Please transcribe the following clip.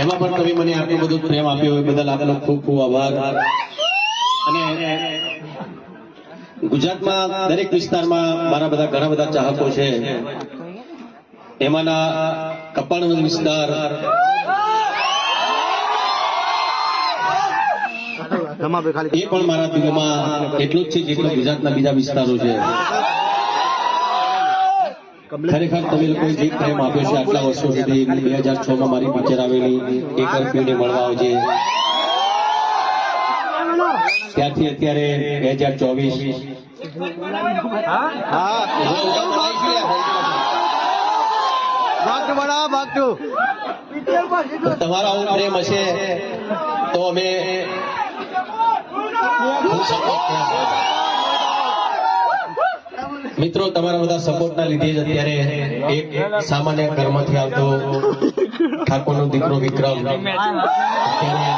એમાં પણ તમે મને આટલું બધું પ્રેમ આપ્યો એ બદલ આપનો ખૂબ ખૂબ આભાર. અને ગુજરાતમાં દરેક વિસ્તારમાં મારા ઘણા બધા ચાહકો છે. એમાંના કપાળનો વિસ્તાર, એ પણ મારા દિલમાં એટલું જ છે જેટલું ગુજરાતના બીજા વિસ્તારો છે. ખરેખર તમે લોકોએ જે પ્રેમ આપ્યો છે આટલા વર્ષો સુધી. 2006 માં મારી પિક્ચર આવેલી એક વાર પીને મળવા આવજે, ત્યારથી અત્યારે 2024 તમારો આવો પ્રેમ હશે તો અમે મિત્રો તમારા બધા સપોર્ટના લીધે જ અત્યારે એક સામાન્ય ઘરમાંથી આવતો ઠાકોરનો દીકરો વિક્રમ અત્યારે